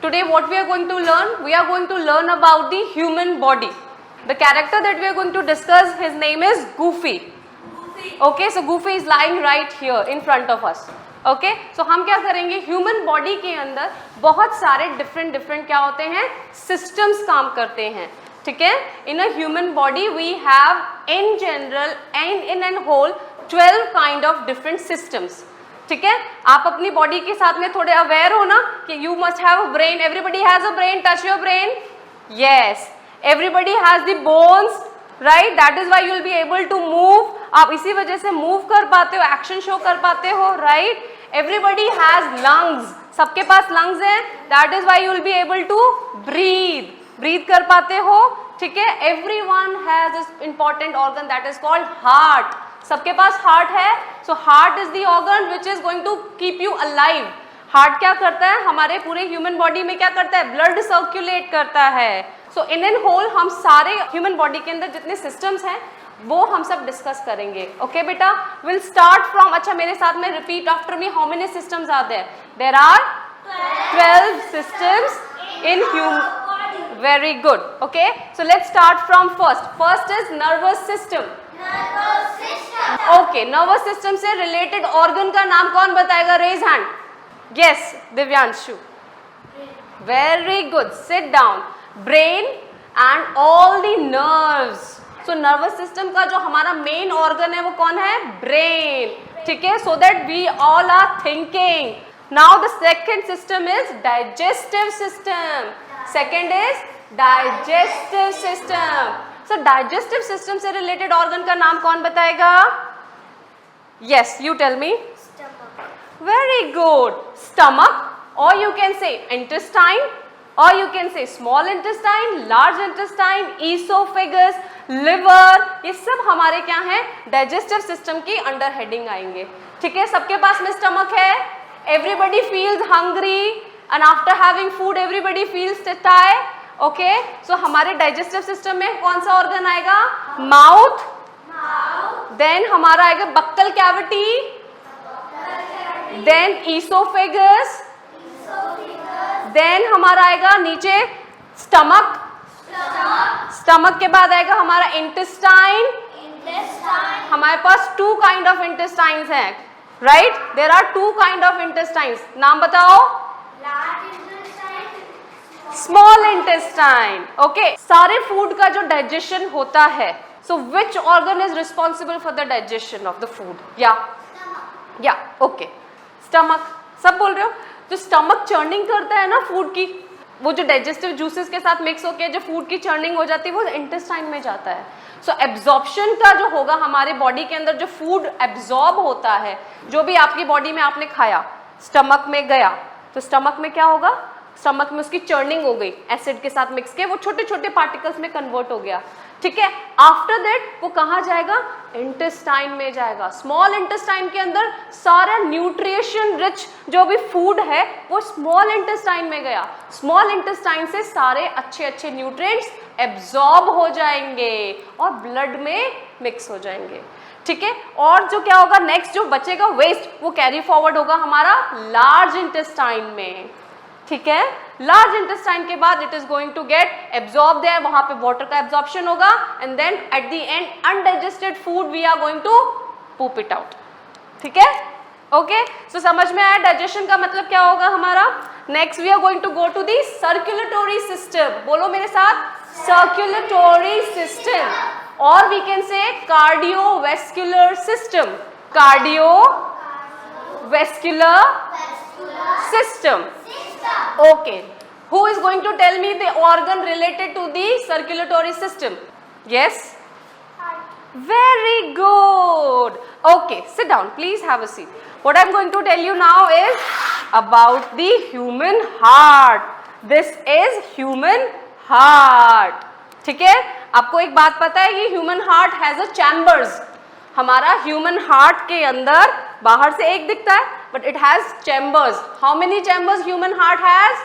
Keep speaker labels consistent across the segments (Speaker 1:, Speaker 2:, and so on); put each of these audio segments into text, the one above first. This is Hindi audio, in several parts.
Speaker 1: Today what we are going to learn? We are going to learn about the human body. The character that we are going to discuss, his name is Goofy. Okay, so Goofy is lying right here in front of us. Okay, so हम क्या करेंगे, ह्यूमन बॉडी के अंदर बहुत सारे डिफरेंट क्या होते हैं, सिस्टम्स काम करते हैं. ठीक है, in a human body we have in general and in an whole 12 kind of different systems. ठीक है, आप अपनी बॉडी के साथ में थोड़े अवेयर हो ना कि you must have a brain. Everybody has a brain. Touch your brain. Yes, everybody has the bones, right. That is why you will be able to move. आप इसी वजह से मूव कर पाते हो, एक्शन शो कर पाते हो, राइट. एवरीबडी हैज लंग्स, सबके पास लंग्स हैं. That is why you will be able to breathe, breathe कर पाते हो. ठीक है, everyone has this important organ that is called heart. सबके पास हार्ट है. So heart is the organ which is going to keep you alive. Heart क्या करता है, हमारे पूरे ह्यूमन बॉडी में क्या करता है, ब्लड सर्कुलेट करता है. सो इन एन होल हम सारे ह्यूमन बॉडी के अंदर जितने सिस्टम्स हैं वो हम सब डिस्कस करेंगे. ओके बेटा, विल स्टार्ट फ्रॉम, अच्छा मेरे साथ में repeat after me, how many systems are there? There are 12 systems in human. Very good. Okay, so let's start from first. First is nervous system. Okay, nervous system से रिलेटेड ऑर्गन का नाम कौन बताएगा? Raise hand. Yes, Divyanshu. Very good. Sit down. Brain and all the nerves. So nervous system का जो हमारा मेन ऑर्गन है वो कौन है? ब्रेन. ठीक है, so that we all are thinking. Now the second system is digestive system. Second is digestive system. So digestive system से रिलेटेड ऑर्गन का नाम कौन बताएगा? Yes, you tell me. Very good. Stomach, और you can say intestine, or you can say small intestine, large intestine, esophagus, liver. ये सब हमारे क्या हैं, डाइजेस्टिव सिस्टम की अंडर हेडिंग आएंगे. ठीक है, सबके पास में स्टमक है. Everybody feels hungry and after having food everybody feels tight. Okay, so हमारे डाइजेस्टिव सिस्टम में कौन सा ऑर्गन आएगा? माउथ. देन हमारा आएगा buccal cavity. Then oesophagus. Then हमारा आएगा नीचे स्टमक. स्टमक के बाद आएगा हमारा इंटेस्टाइन. हमारे पास 2 काइंड ऑफ इंटेस्टाइन्स हैं, right. There are 2 kind of intestines. नाम बताओ. Small intestine. ओके, सारे फूड का जो डाइजेशन होता है, so which organ is responsible for the digestion of the food? या ओके, स्टमक. सब बोल रहे हो. जो स्टमक चर्निंग करता है ना फूड की, वो जो डाइजेस्टिव जूसेस के साथ मिक्स होकर जो फूड की चर्निंग हो जाती है वो इंटेस्टाइन में जाता है. सो एब्जॉर्प्शन का जो होगा हमारे बॉडी के अंदर, जो फूड एब्जॉर्ब होता है, जो भी आपकी बॉडी में आपने खाया, स्टमक में गया, तो स्टमक में क्या होगा? स्टमक में उसकी चर्निंग हो गई एसिड के साथ मिक्स के, वो छोटे छोटे पार्टिकल्स में कन्वर्ट हो गया. ठीक है, आफ्टर दैट वो कहाँ जाएगा? इंटेस्टाइन में जाएगा. स्मॉल इंटेस्टाइन के अंदर सारा न्यूट्रिशन रिच जो भी फूड है वो स्मॉल इंटेस्टाइन में गया. स्मॉल इंटेस्टाइन से सारे अच्छे अच्छे न्यूट्रिएंट्स एब्जॉर्ब हो जाएंगे और ब्लड में मिक्स हो जाएंगे. ठीक है, और जो क्या होगा नेक्स्ट, जो बचेगा वेस्ट, वो कैरी फॉरवर्ड होगा हमारा लार्ज इंटेस्टाइन में. ठीक है, लार्ज इंटेस्टाइन के बाद it is going to get absorb there, वहां पे वाटर का एब्जॉर्प्शन होगा and then at the end undigested food we are going to poop it out. ठीक है, ओके. सो समझ में आया डाइजेशन का मतलब क्या होगा हमारा. Next we are going to go to the circulatory system. बोलो मेरे साथ, सर्कुलेटरी सिस्टम, और we can say cardiovascular system. Cardiovascular system. Okay, who is going to tell me the organ related to the circulatory system? Yes? Very good. Okay, sit down. Please have a seat. What I'm going to tell you now is about the human heart. This is human heart. ठीक है, आपको एक बात पता है कि human heart has a chambers. हमारा ह्यूमन हार्ट के अंदर बाहर से एक दिखता है but it has chambers. How many chambers human heart has?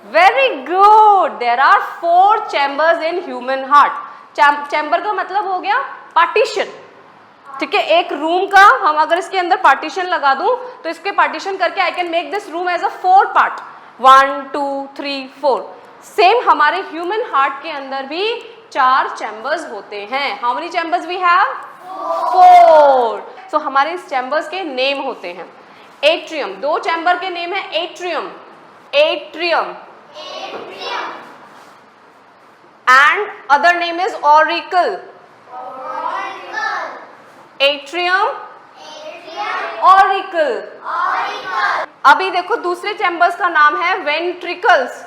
Speaker 1: Very good. There are 4 chambers in human heart. Chamber का मतलब हो गया पार्टीशन. ठीक है, एक रूम का हम अगर इसके अंदर पार्टीशन लगा दूं तो इसके पार्टीशन करके I can make this room as a 4 part. 1 2 3 4। Same हमारे ह्यूमन हार्ट के अंदर भी 4 चैम्बर्स होते हैं। How many chambers we have? 4। So हमारे इस चैम्बर्स के नेम होते हैं। एट्रियम, 2 चैम्बर के नेम है atrium, atrium, and other name is auricle, atrium, auricle। अभी देखो दूसरे चैम्बर्स का नाम है वेंट्रिकल्स।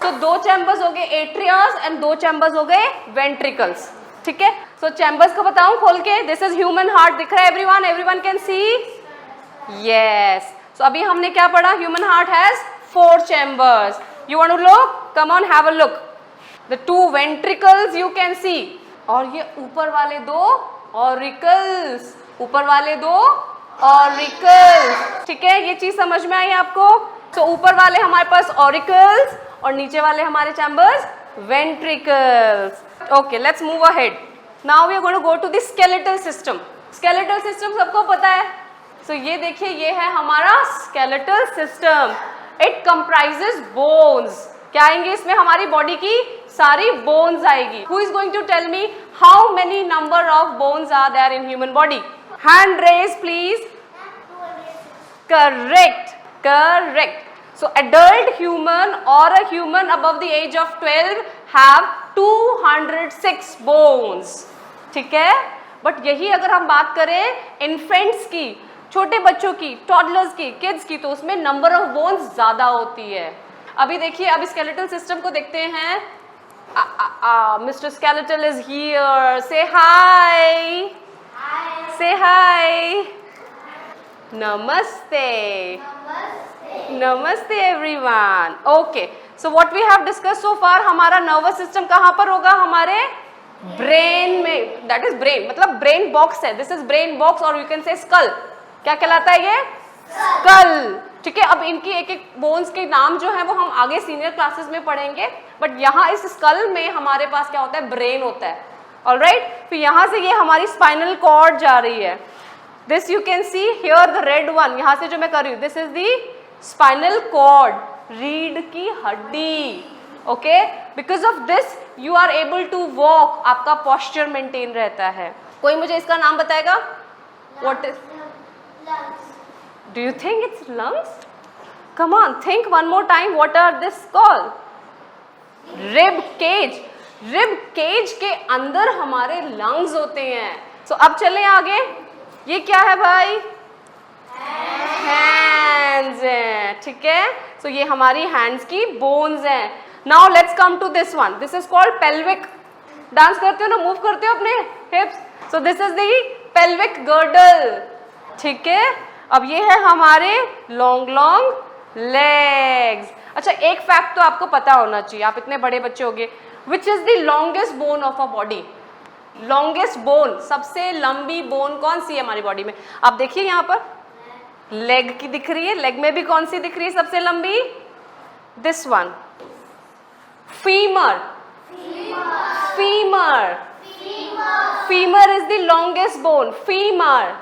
Speaker 1: तो 2 चैम्बर्स हो गए एट्रियस एंड 2 चैम्बर्स हो गए वेंट्रिकल्स। ठीक है, सो चैम्बर्स को बताऊं खोल के। दिस इज ह्यूमन हार्ट, दिख रहा है everyone? Everyone can see? Yes. So अभी हमने क्या पढ़ा? Human heart has 4 chambers. You want to look? Come on, have a look. The 2 ventricles you can see. और ये ऊपर वाले 2 auricles, ऊपर वाले 2 auricles। ठीक है, ये चीज समझ में आई आपको? तो ऊपर वाले हमारे पास auricles और नीचे वाले हमारे chambers ventricles। Okay, let's move ahead. Now we are going to go to the skeletal system. Skeletal system सबको पता है? So ये देखिए, ये है हमारा skeletal system. It comprises bones. क्या आएंगे इसमें? हमारी बॉडी की सारी बोन्स आएगी। Who is going to tell me how many number of bones are there in human body? Hand raise please. Correct, correct. So adult human or a human above the age of 12 have 206 bones. ठीक है, बट यही अगर हम बात करें इन्फेंट्स की, छोटे बच्चों की, टॉडलर्स की, किड्स की, तो उसमें नंबर ऑफ बोन्स ज्यादा होती है। अभी देखिए, अब स्केलेटल सिस्टम को देखते हैं। मिस्टर स्केलेटल इज हियर, से हाय, से हाय, नमस्ते, नमस्ते everyone. Okay, so what we have discuss so far, हमारा नर्वस सिस्टम कहाँ पर होगा? हमारे ब्रेन में। दैट इज ब्रेन, मतलब ब्रेन बॉक्स है। दिस इज ब्रेन बॉक्स और यू कैन से स्कल। क्या कहलाता है ये? स्कल। ठीक है, अब इनकी एक एक बोन्स के नाम जो है वो हम आगे सीनियर क्लासेस में पढ़ेंगे, बट यहाँ इस स्कल में हमारे पास क्या होता है? ब्रेन होता है। ऑलराइट, फिर यहाँ से ये हमारी स्पाइनल कॉर्ड जा रही है। This you can see here the red one, यहाँ से जो मैं कर रही हूँ, this is the spinal cord, रीढ़ की हड्डी। Okay, because of this you are able to walk, आपका पोस्चर मेंटेन रहता है। कोई मुझे इसका नाम बताएगा? What is? Do you think it's lungs? Come on, think one more time. What are this called? Rib cage. Rib cage के अंदर हमारे lungs होते हैं। So अब चलें आगे। ये क्या है भाई? Hands हैं, ठीक है? So ये हमारी hands की bones हैं। Now let's come to this one. This is called pelvic. Dance करते हो ना, मूव करते हो अपने hips. So this is the pelvic girdle. ठीक है, अब ये है हमारे लॉन्ग लॉन्ग लेग्स। अच्छा, एक फैक्ट तो आपको पता होना चाहिए, आप इतने बड़े बच्चे हो गए। Which is the longest bone of a body? Longest bone, सबसे लंबी बोन कौन सी है हमारी बॉडी में? आप देखिए यहाँ पर लेग की दिख रही है, लेग में भी कौन सी दिख रही है सबसे लंबी? This one, femur. Femur, femur is the longest bone, femur.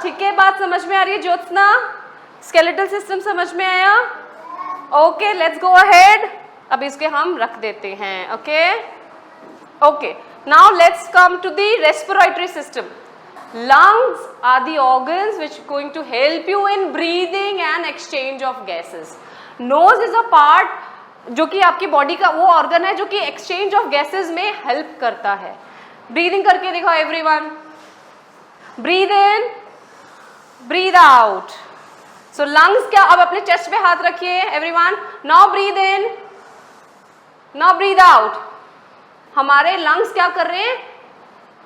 Speaker 1: ठीक है, बात समझ में आ रही है ज्योत्सना? स्केलेटल सिस्टम समझ में आया? Okay, let's go ahead. अब इसके हम रख देते हैं। Okay okay, now let's come to the respiratory system. lungs are the organs which are going to help you in breathing and exchange of gases. nose is a part जो कि आपकी बॉडी का वो ऑर्गन है जो कि एक्सचेंज ऑफ गैसेस में हेल्प करता है। ब्रीदिंग करके दिखाओ everyone. Breathe in, breathe out. So lungs क्या? अब अपने चेस्ट पे हाथ रखिए everyone. Now breathe in, now breathe out. हमारे लंग्स क्या कर रहे हैं?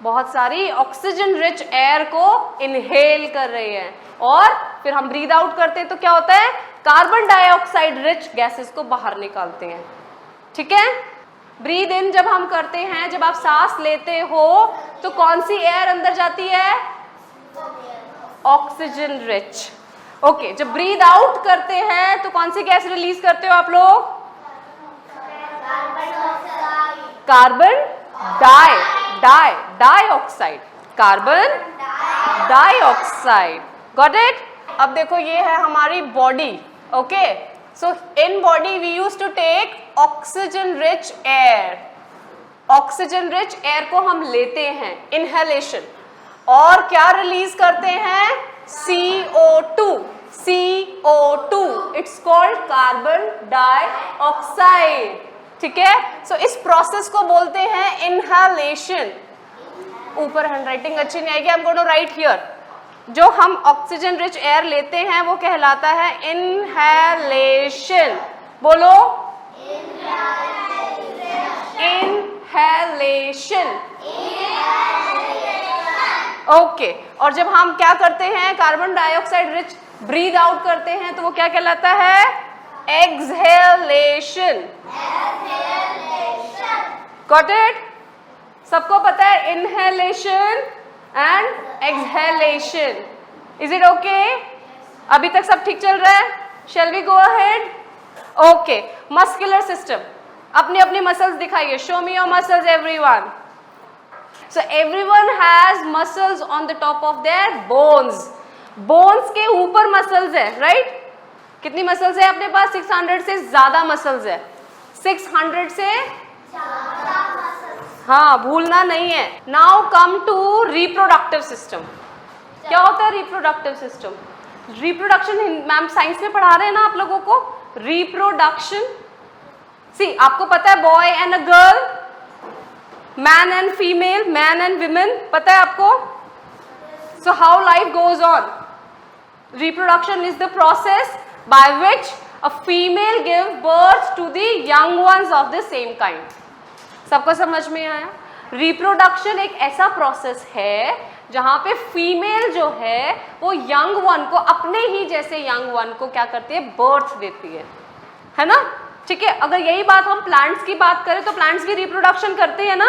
Speaker 1: बहुत सारी ऑक्सीजन रिच एयर को इनहेल कर रहे हैं, और फिर हम ब्रीद आउट करते हैं तो क्या होता है? कार्बन डाइऑक्साइड रिच गैसेस को बाहर निकालते हैं। ठीक है, ब्रीद इन जब हम करते हैं, जब आप सांस लेते हो तो कौन सी एयर अंदर जाती है? Oxygen rich. ओके, जब ब्रीद आउट करते हैं तो कौन सी गैस रिलीज करते हो आप लोग? Carbon dioxide, carbon dioxide. Got it? अब देखो ये है हमारी body, okay. So in body we use to take oxygen rich air, oxygen rich air को हम लेते हैं, इनहेलेशन, और क्या रिलीज करते हैं, CO2, CO2, it's called carbon dioxide, ठीक है। सो इस प्रोसेस को बोलते हैं इनहेलेशन। ऊपर हैंडराइटिंग अच्छी नहीं आएगी, I am going to write here. जो हम ऑक्सीजन रिच एयर लेते हैं वो कहलाता है इनहेलेशन, बोलो इनहेलेशन, ओके। और जब हम क्या करते हैं, carbon dioxide rich breathe out करते हैं, तो वो क्या कहलाता है, एक्सहेलेशन। Got it? सबको पता है inhalation and exhalation, is it okay? अभी तक सब ठीक चल रहा है? Shall we go ahead? Okay. Muscular system, अपनी अपनी मसल्स दिखाइए, show me your muscles everyone. So everyone has muscles on the top of their bones. Bones के ऊपर muscles है, right? कितनी muscles है अपने पास? 600 से ज्यादा muscles है, 600 से ज्यादा muscles, हाँ भूलना नहीं है। Now come to reproductive system. क्या होता है reproductive system? Reproduction ma'am science में पढ़ा रहे हैं ना आप लोगों को, reproduction। See, आपको पता है boy and a girl, man and female, man and women, पता है आपको? So how life goes on? Reproduction is the process by which a female give birth to the young ones of the same kind. सबको समझ में आया? रिप्रोडक्शन एक ऐसा प्रोसेस है जहां पे फीमेल जो है वो यंग वन को, अपने ही जैसे यंग वन को क्या करती है, बर्थ देती है ना? ठीक है। अगर यही बात हम प्लांट्स की बात करें तो प्लांट्स भी रिप्रोडक्शन करते हैं ना।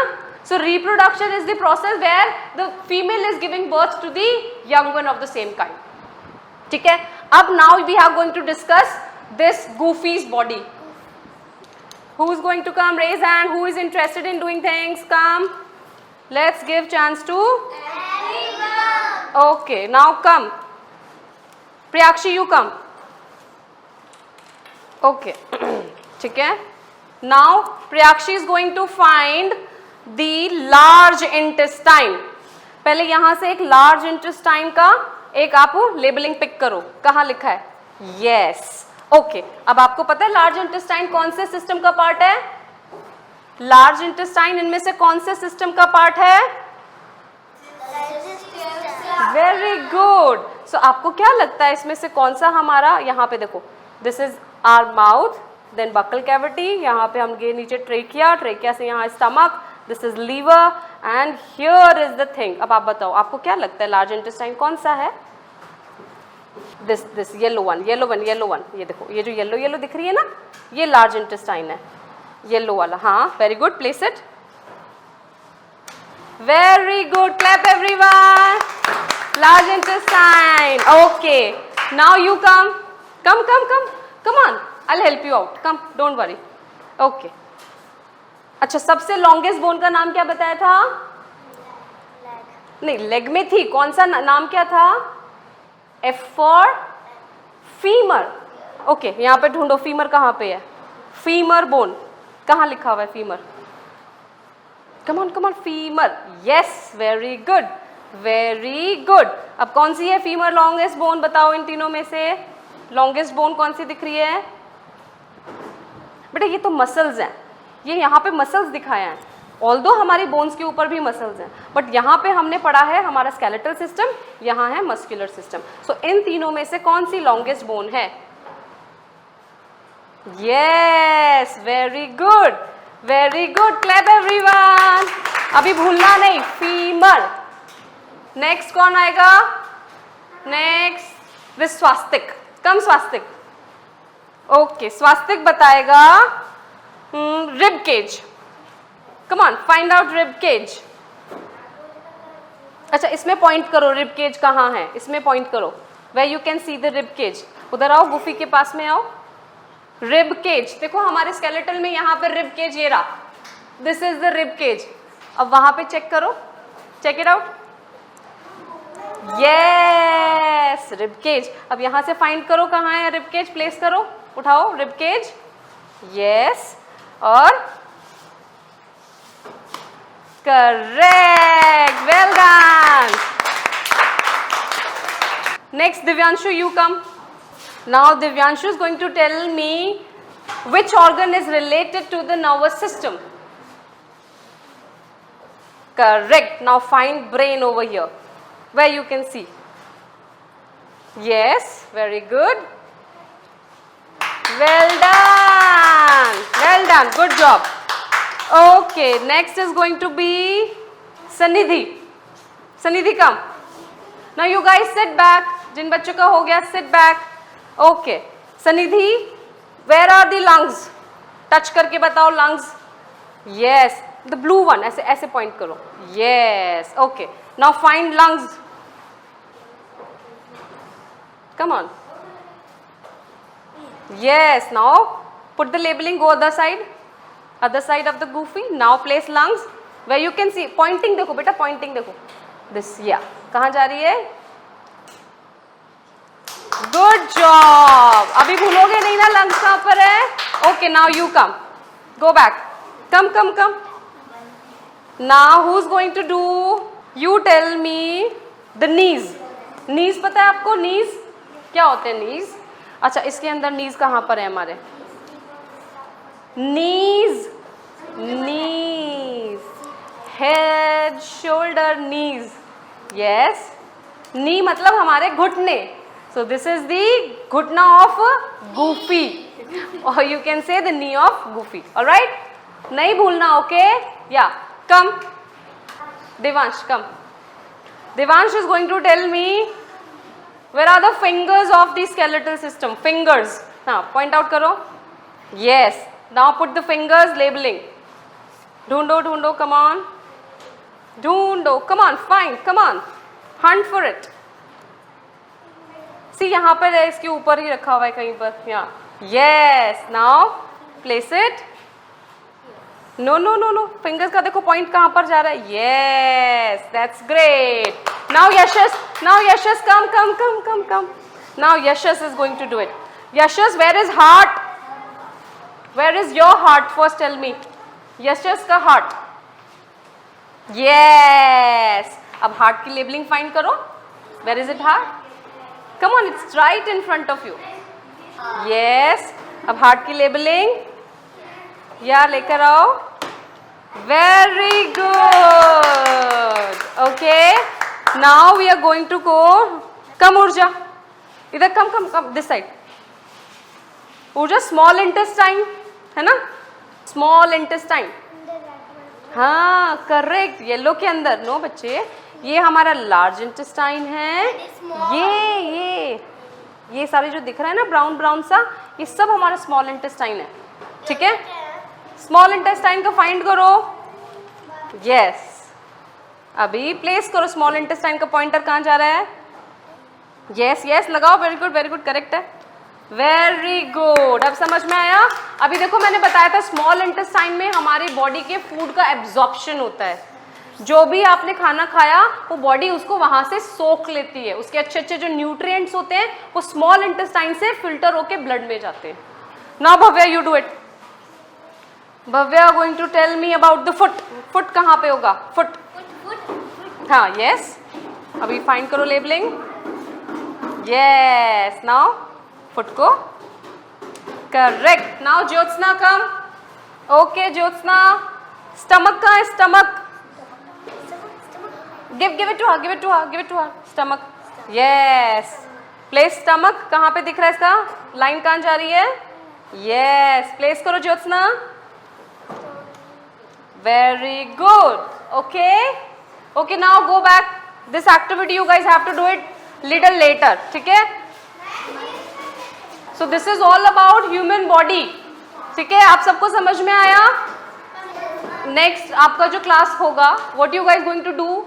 Speaker 1: So reproduction is the process where the female is giving birth to the young one of the same kind, ठीक है। अब now we are going to discuss this goofies body. Who is going to come? Raise hand. Who is interested in doing things? Come. Let's give chance to everyone. Okay, now come. Priyakshi, you come. Okay. ठीक है। Now Priyakshi is going to find the large intestine. पहले यहां से एक लार्ज इंटेस्टाइन का एक आप लेबलिंग पिक करो, कहां लिखा है, यस, ओके। अब आपको पता है लार्ज इंटेस्टाइन कौन से सिस्टम का पार्ट है? लार्ज इंटेस्टाइन इनमें से कौन से सिस्टम का पार्ट है? Very good. सो आपको क्या लगता है इसमें से कौन सा हमारा, यहाँ पे देखो, this is our mouth, then buccal cavity, यहाँ पे हम गए नीचे ट्रेकिया, ट्रेकिया से यहाँ stomach, this is liver and here is the thing. अब आप बताओ आपको क्या लगता है लार्ज इंटेस्टाइन कौन सा है? This yellow one, yellow one, yellow one, ये देखो, ये जो येलो येलो दिख रही है ना, ये लार्ज इंटेस्टाइन है, येलो वाला। हाँ very good, place it, very good, clap everyone. Large intestine, okay. Now you come, come come come, come on, I'll help you out. Come, don't worry. Okay. अच्छा, सबसे लॉन्गेस्ट बोन का नाम क्या बताया था? नहीं, लेग में थी, कौन सा नाम क्या था? F for femur. ओके, यहाँ पे ढूंढो फीमर कहाँ पे है, फीमर बोन कहाँ लिखा हुआ है, femur, come on femur, yes, very good, very good. अब कौन सी है फीमर लॉन्गेस्ट बोन, बताओ इन तीनों में से लॉन्गेस्ट बोन कौन सी दिख रही है? बेटा ये तो मसल्स हैं, ये यहाँ पे मसल्स दिखाया है, ऑल्दो हमारी बोन्स के ऊपर भी मसल्स हैं, बट यहाँ पे हमने पढ़ा है हमारा स्केलेटल सिस्टम, यहाँ है मस्कुलर सिस्टम। सो इन तीनों में से कौन सी लॉन्गेस्ट बोन है? Yes, very good, very good, clap everyone. अभी भूलना नहीं, फीमर। नेक्स्ट कौन आएगा? नेक्स्ट विस्वास्तिक, कम स्वास्तिक, ओके, स्वास्तिक बताएगा rib cage. Come on, find out rib cage. अच्छा, इसमें पॉइंट करो, रिब केज कहाँ है, इसमें पॉइंट करो, where you can see the rib cage. उधर आओ, गुफी के पास में आओ, रिब केज देखो हमारे स्केलेटल में, यहाँ पर रिब केज ये रहा, this is the rib cage. अब वहां पे चेक करो, check it out, yes, ribcage. अब यहां से फाइंड करो कहाँ है रिबकेज, प्लेस करो, उठाओ रिबकेज। यस, और correct, well done. Next Divyanshu, you come. Now Divyanshu is going to tell me which organ is related to the nervous system. Correct. Now find brain over here, where you can see. Yes, very good. Well done. Well done. Good job. Okay, next is going to be Sanidhi. Sanidhi, come. Now you guys sit back. जिन बच्चों का हो गया, sit back. Okay. Sanidhi, where are the lungs? Touch करके बताओ lungs. Yes, the blue one. ऐसे ऐसे point करो. Yes, okay. Now find lungs. Come on. Yes, now put the labeling, go other side of the goofy. Now place lungs where you can see. Pointing देखो बेटा, pointing देखो. This, yeah. कहाँ जा रही है? Good job. अभी भूलोगे नहीं ना lungs कहाँ पर है? Okay, now you come. Go back. Come. Now who's going to do? You tell me the knees. Knees पता है आपको? Knees क्या होते हैं? knees. अच्छा, इसके अंदर knees कहाँ पर है हमारे? Knees, head, shoulder, knees. Yes. Knee मतलब हमारे घुटने. So this is the घुटना of goofy, or you can say the knee of goofy. All right? नहीं भूलना, okay? Yeah. Come. Devansh, come. Devansh is going to tell me where are the fingers of the skeletal system. Fingers. Now point out करो. Yes. Now put the fingers labeling. ढूंढो, come on. ढूंढो, come on, find, come on. Hunt for it. See, यहाँ पर है, इसके ऊपर ही रखा हुआ है कहीं पर. यहाँ. Yes. Now place it. No. Fingers का देखो point कहाँ पर जा रहा है. Yes, that's great. Now Yashas, come. Now Yashas is going to do it. Yashas, where is heart? Where is your heart? First tell me. Yashas का heart. Yes. अब heart की labeling find करो. Where is it heart? Come on, it's right in front of you. Yes. अब heart की labeling. या लेकर आओ. Very good. Okay. Now we are going to go. Come Urja. इधर come this side. Urja, small intestine है ना? Small intestine. हाँ, करेक्ट. येलो के अंदर. नो बच्चे, ये हमारा लार्ज इंटेस्टाइन है. ये सारे जो दिख रहा है ना ब्राउन सा, ये सब हमारा स्मॉल इंटेस्टाइन है. ठीक है? स्मॉल इंटेस्टाइन को फाइंड करो. यस. अभी प्लेस करो स्मॉल इंटेस्टाइन का पॉइंटर कहाँ जा रहा है. यस लगाओ. वेरी गुड, करेक्ट है. Very good. अब समझ में आया. अभी देखो मैंने बताया था स्मॉल इंटेस्टाइन में हमारी बॉडी के फूड का एब्जॉर्प्शन होता है. जो भी आपने खाना खाया वो बॉडी उसको वहां से सोख लेती है. उसके अच्छे जो न्यूट्रिएंट्स होते हैं वो स्मॉल इंटेस्टाइन से फिल्टर होके ब्लड में जाते हैं. Now Bhavya, you do it. Bhavya going to tell me about the foot. Foot कहाँ पे होगा? फुट. हाँ, यस. अभी फाइंड करो लेबलिंग. यस. नाउ फुट को. Correct. Now Jyotsna come. Okay Jyotsna. Stomach का है? Stomach. give it to her. Stomach. Yes. Place stomach. कहाँ पे दिख रहा है इसका? लाइन कहाँ जा रही है? Yes. Place करो Jyotsna. Very good. Okay, now go back. This activity you guys have to do it little later. ठीक है? So this is all about human body. ठीक है? आप सबको समझ में आया? Next आपका जो क्लास होगा, what you guys going to do?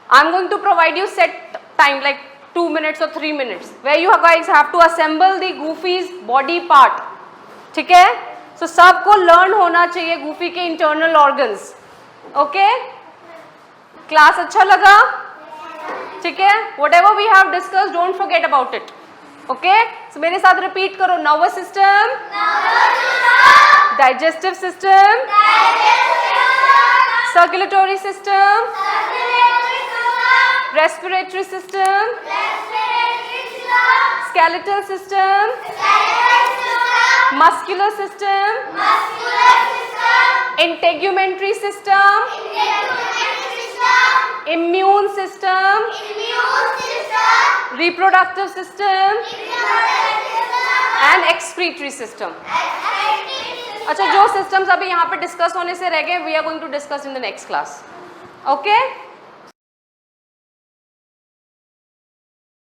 Speaker 1: I'm going to provide you set time like 2 minutes or 3 minutes where you guys have to assemble the Goofy's body part. ठीक है? So सबको learn होना चाहिए Goofy के internal organs. Okay? क्लास अच्छा लगा? ठीक है, whatever we have discussed, don't forget about it. Okay? So मेरे साथ repeat करो. Nervous system, digestive system, circulatory system, respiratory system, skeletal system, muscular system, integumentary system, immune system, reproductive system and excretory system. अच्छा, जो systems अभी यहाँ पे discuss होने से रह गए, we are going to discuss in the next class. Okay?